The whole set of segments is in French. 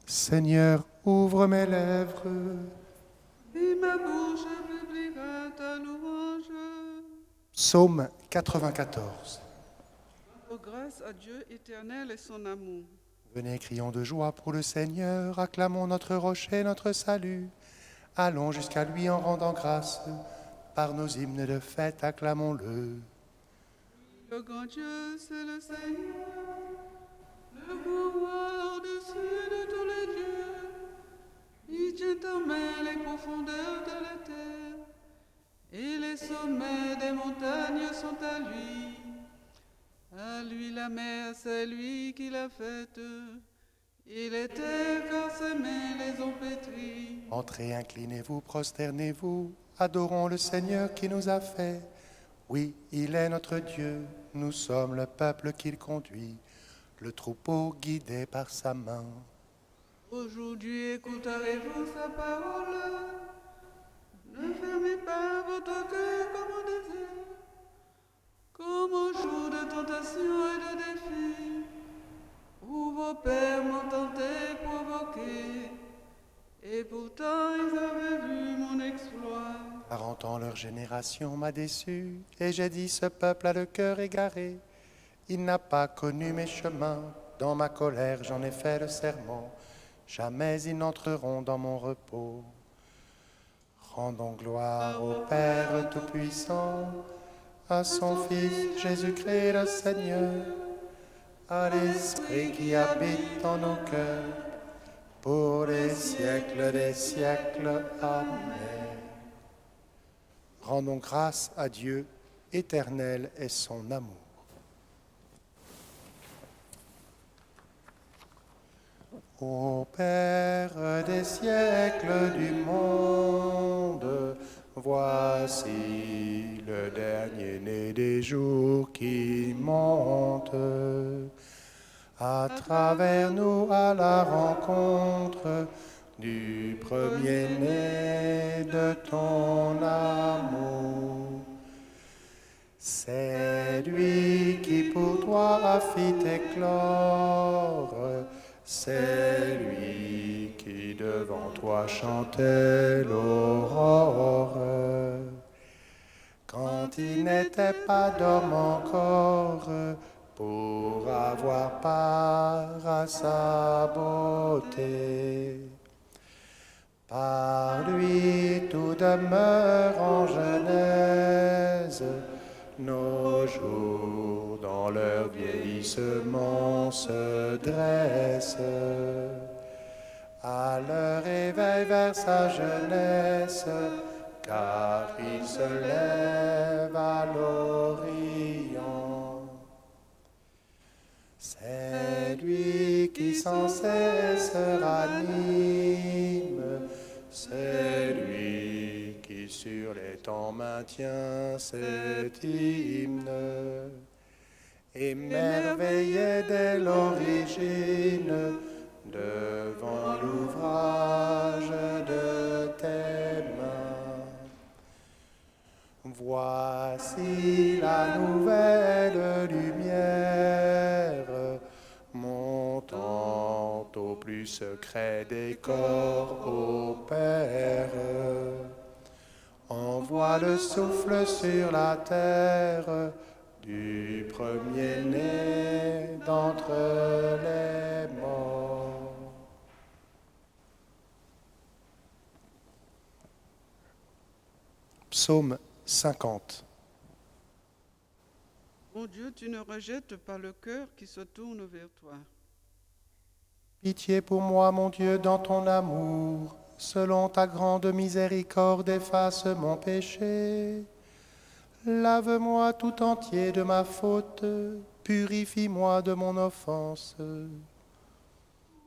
Seigneur, ouvre mes lèvres. Et ma bouche publiera ta louange. Psaume 94. Oh, grâce à Dieu éternel et son amour. Venez, crions de joie pour le Seigneur, acclamons notre rocher, notre salut. Allons jusqu'à lui en rendant grâce, par nos hymnes de fête, acclamons-le. Le grand Dieu, c'est le Seigneur, le grand roi au-dessus de tous les dieux. Il tient en main les profondeurs de la terre, et les sommets des montagnes sont à lui. À lui la mer, c'est lui qui l'a faite. Il était car ses mains les ont pétries. Entrez, inclinez-vous, prosternez-vous, adorons le Seigneur qui nous a fait. Oui, il est notre Dieu, nous sommes le peuple qu'il conduit, le troupeau guidé par sa main. Aujourd'hui écouterez-vous sa parole. Ne fermez pas votre cœur comme au désert, comme au jour de tentation et de défi, où vos pères m'ont tenté, provoqué, et pourtant ils avaient vu mon exploit. 40 ans leur génération m'a déçu, et j'ai dit ce peuple a le cœur égaré. Il n'a pas connu mes chemins, dans ma colère j'en ai fait le serment. Jamais ils n'entreront dans mon repos. Rendons gloire au Père Tout-Puissant, à son Fils Jésus-Christ le Seigneur, à l'Esprit qui habite en nos cœurs, pour les siècles des siècles. Amen. Rendons grâce à Dieu, éternel est son amour. Ô Père des siècles du monde, voici le dernier né des jours qui monte. À travers nous à la rencontre du premier-né de ton amour. C'est lui qui pour toi a fit éclore, c'est lui qui devant toi chantait l'aurore. Quand il n'était pas d'homme encore, pour avoir part à sa beauté. Par lui tout demeure en genèse, nos jours dans leur vieillissement se dressent. À leur éveil vers sa jeunesse, car il se lève à l'Orient. C'est lui qui sans cesse ranime, c'est lui qui sur les temps maintient cet hymne. Émerveillé dès l'origine, devant l'ouvrage de tes mains. Voici la nouvelle lumière, montant au plus secret des corps, ô Père. Envoie le souffle sur la terre du premier-né d'entre les morts. Psaume 50. Mon Dieu, tu ne rejettes pas le cœur qui se tourne vers toi. Pitié pour moi, mon Dieu, dans ton amour. Selon ta grande miséricorde, efface mon péché. Lave-moi tout entier de ma faute. Purifie-moi de mon offense.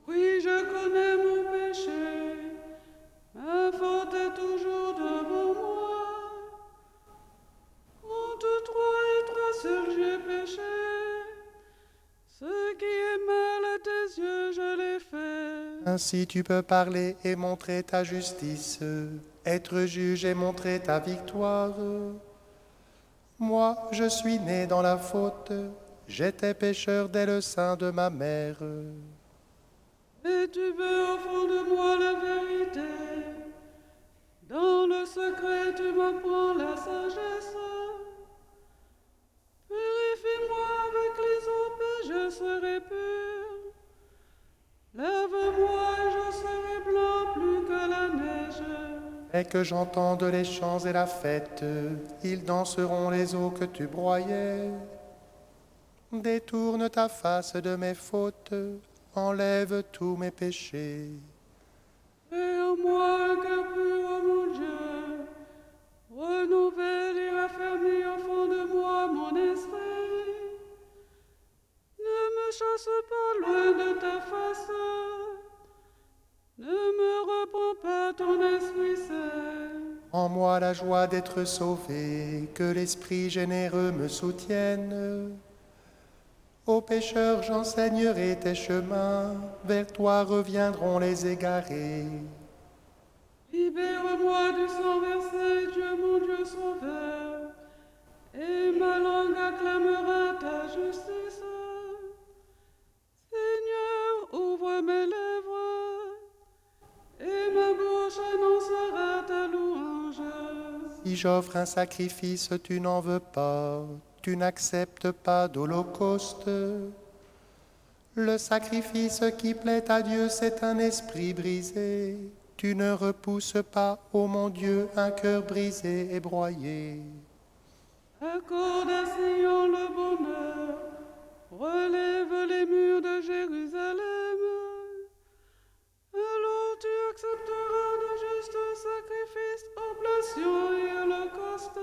Oui, je connais mon péché. Ma faute est toujours devant moi. Contre toi et toi seul j'ai péché. Ce qui est mal à tes yeux, je l'ai fait. Ainsi tu peux parler et montrer ta justice, être juge et montrer ta victoire. Moi, je suis né dans la faute, j'étais pécheur dès le sein de ma mère. Mais tu veux au fond de moi la vérité. Dans le secret, tu m'apprends la sagesse. Purifie-moi avec les eaux et je serai pur. Lave-moi et je serai blanc plus que la neige. Et que j'entende les chants et la fête, ils danseront les eaux que tu broyais. Détourne ta face de mes fautes, enlève tous mes péchés. Et en moi un cœur pur, ô mon Dieu, renouvelle et raffermis au fond de moi mon esprit. Ne me chasse pas loin de ta face, ne me reprends pas ton esprit saint. En moi la joie d'être sauvé, que l'Esprit généreux me soutienne. Aux pécheurs j'enseignerai tes chemins, vers toi reviendront les égarés. Libère-moi du sang versé, Dieu mon Dieu sauveur, et ma langue acclamera ta justice. Seigneur, ouvre mes lèvres, et ma bouche annoncera ta louange. Si j'offre un sacrifice, tu n'en veux pas, tu n'acceptes pas d'holocauste. Le sacrifice qui plaît à Dieu, c'est un esprit brisé. Tu ne repousses pas, ô mon Dieu, un cœur brisé et broyé. Accorde à Sion le bonheur, relève les murs de Jérusalem. Alors tu accepteras de justes sacrifices, oblations et holocaustes.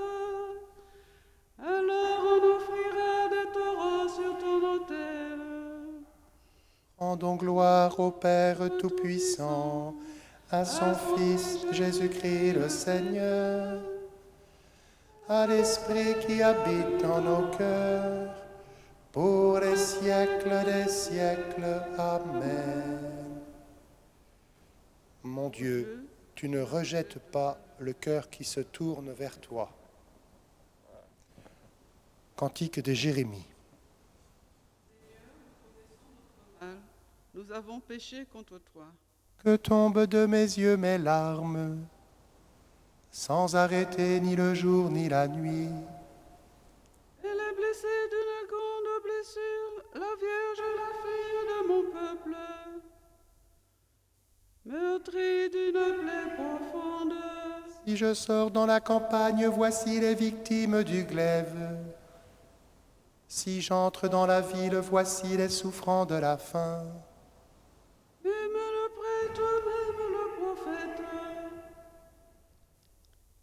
Alors on offrira des taureaux sur ton autel. Rendons gloire au Père Tout-Puissant, à son Fils Jésus-Christ le Seigneur, à l'Esprit qui habite en nos cœurs, pour les siècles des siècles. Amen. Mon Dieu, tu ne rejettes pas le cœur qui se tourne vers toi. Cantique de Jérémie. Nous avons péché contre toi. Que tombent de mes yeux mes larmes, sans arrêter ni le jour ni la nuit. Elle est blessée d'une grande blessure, la Vierge, la fille de mon peuple, meurtrie d'une plaie profonde. Si je sors dans la campagne, voici les victimes du glaive. Si j'entre dans la ville, voici les souffrants de la faim. Même le prêtre, même le prophète,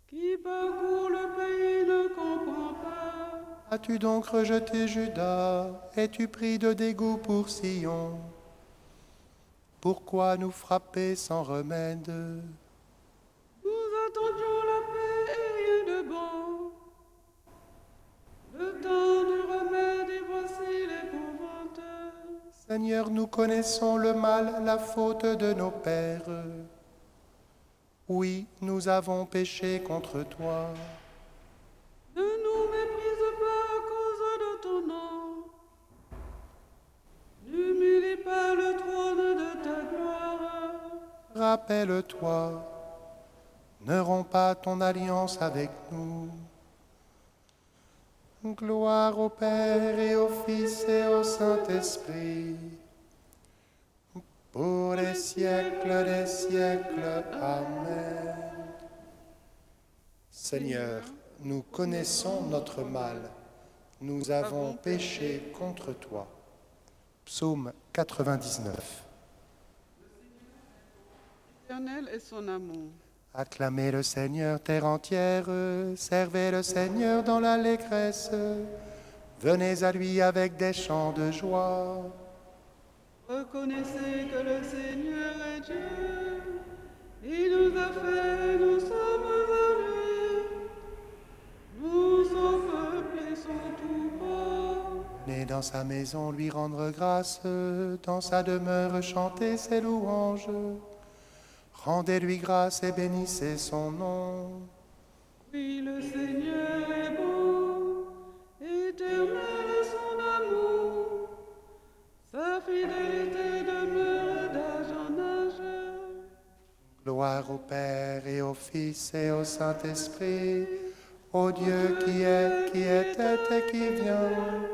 qui parcourt le pays ne comprend pas. As-tu donc rejeté Judas? Es-tu pris de dégoût pour Sion? Pourquoi nous frapper sans remède? Nous attendions la paix et rien de bon. Le temps du remède et voici l'épouvante. Seigneur, nous connaissons le mal, la faute de nos pères. Oui, nous avons péché contre toi. Ne nous méprise pas à cause de ton nom. N'humilie pas le trône de ta gloire. Rappelle-toi, ne romps pas ton alliance avec nous. Gloire au Père et au Fils et au Saint-Esprit, pour les siècles des siècles. Amen. Seigneur, nous connaissons notre mal, nous avons péché contre toi. Psaume 99. L'Éternel est son amour. Acclamez le Seigneur, terre entière, servez le Seigneur dans l'allégresse, venez à lui avec des chants de joie. Reconnaissez que le Seigneur est Dieu. Il nous a fait, nous sommes à lui. Nous, son peuple et son troupeau. Venez dans sa maison lui rendre grâce, dans sa demeure chanter ses louanges. Rendez-lui grâce et bénissez son nom. Oui, le Seigneur est bon, éternel est son amour. Sa fidélité demeure d'âge Gloire au Père et au Fils et au Saint-Esprit, au Dieu qui est, qui était et qui vient,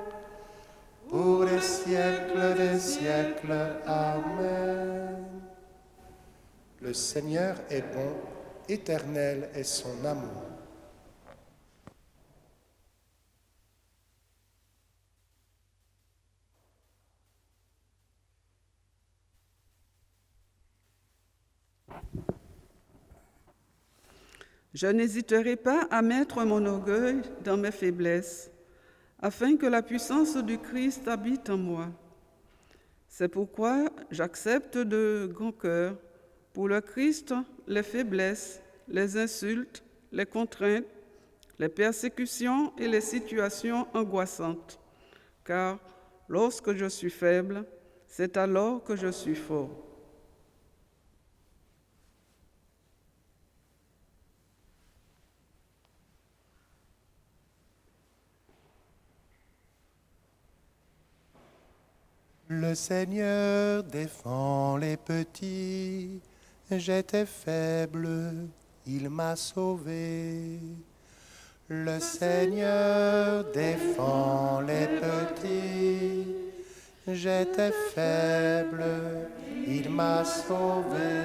pour les siècles des siècles. Amen. Le Seigneur est bon, éternel est son amour. Je n'hésiterai pas à mettre mon orgueil dans mes faiblesses, afin que la puissance du Christ habite en moi. C'est pourquoi j'accepte de grand cœur, pour le Christ, les faiblesses, les insultes, les contraintes, les persécutions et les situations angoissantes. Car lorsque je suis faible, c'est alors que je suis fort. Le Seigneur défend les petits, j'étais faible, il m'a sauvé. Le Seigneur défend les petits, j'étais faible, il m'a sauvé.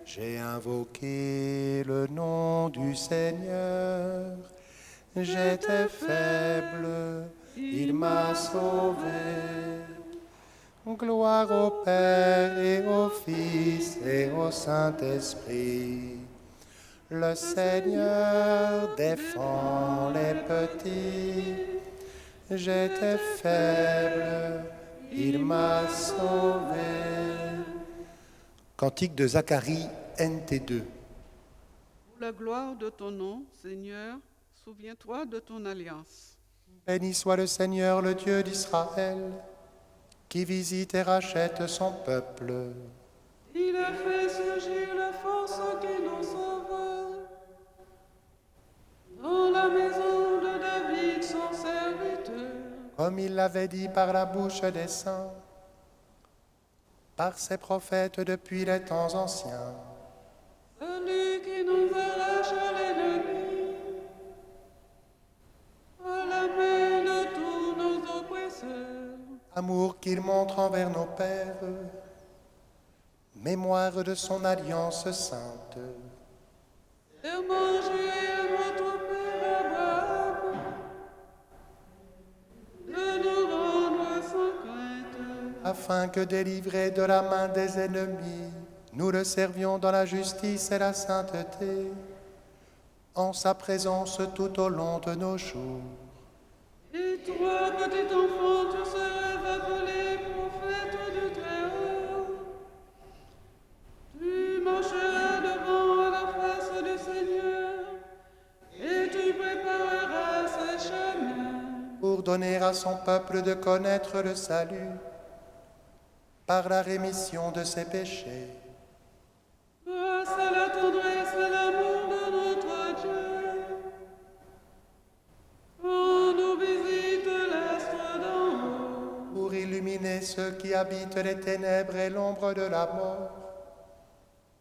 J'ai invoqué le nom du Seigneur, j'étais faible, il m'a sauvé. Gloire au Père et au Fils et au Saint-Esprit. Le Seigneur défend les petits. J'étais faible, il m'a sauvé. Cantique de Zacharie, NT2. Pour la gloire de ton nom, Seigneur, souviens-toi de ton alliance. Béni soit le Seigneur, le Dieu d'Israël, qui visite et rachète son peuple. Il a fait surgir la force qui nous sauve. Dans la maison de David, son serviteur. Comme il l'avait dit par la bouche des saints, par ses prophètes depuis les temps anciens. Celui qui nous arrache à l'ennemi, à la main de tous nos oppresseurs. Amour qu'il montre envers nos pères, mémoire de son alliance sainte. Serment juré à notre Père Abraham, de nous rendre sans crainte. Afin que, délivrés de la main des ennemis, nous le servions dans la justice et la sainteté, en sa présence tout au long de nos jours. Et toi, petit enfant, tu seras appelé prophète du Très-Haut. Tu marcheras devant la face du Seigneur, et tu prépareras ses chemins. Pour donner à son peuple de connaître le salut, par la rémission de ses péchés. Grâce à la tendresse et l'amour de notre Dieu, on nous visite l'astre d'en haut. Pour illuminer ceux qui habitent les ténèbres et l'ombre de la mort,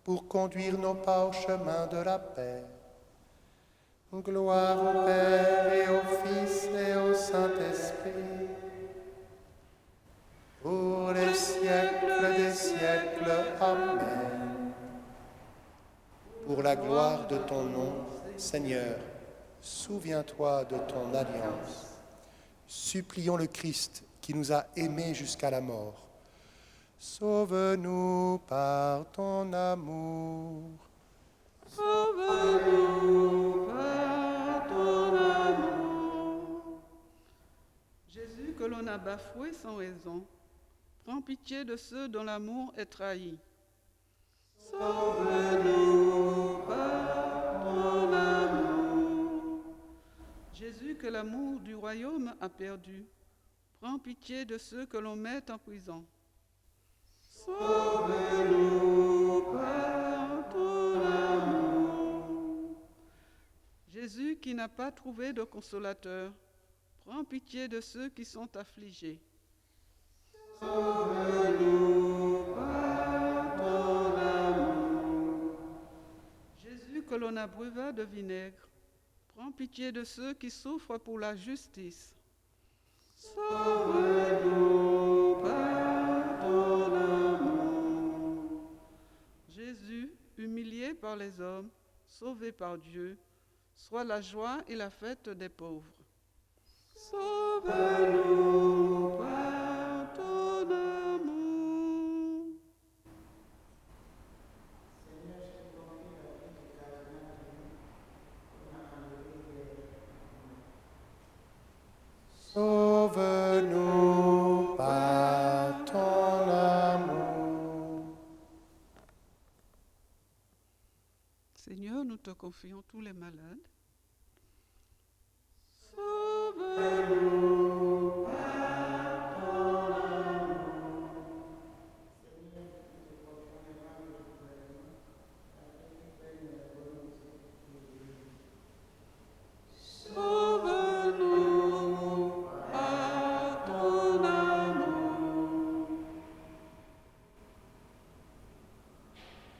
pour conduire nos pas au chemin de la paix. Gloire au Père et au Fils et au Saint-Esprit, pour les siècles des siècles. Amen. Pour la gloire de ton nom, Seigneur, souviens-toi de ton alliance. Supplions le Christ qui nous a aimés jusqu'à la mort. Sauve-nous par ton amour. Sauve-nous par ton amour. Jésus, que l'on a bafoué sans raison, prends pitié de ceux dont l'amour est trahi. Sauve-nous par ton amour. Jésus, que l'amour du royaume a perdu, prends pitié de ceux que l'on met en prison. Sauve-nous par ton amour. Jésus, qui n'a pas trouvé de consolateur, prends pitié de ceux qui sont affligés. Sauve-nous par ton amour. que l'on abreuva de vinaigre, prends pitié de ceux qui souffrent pour la justice. Sauve-nous par ton amour. Jésus, humilié par les hommes, sauvé par Dieu, sois la joie et la fête des pauvres. Sauve-nous par ton amour. Sauve-nous par ton amour. Seigneur, nous te confions tous les malades. Sauve-nous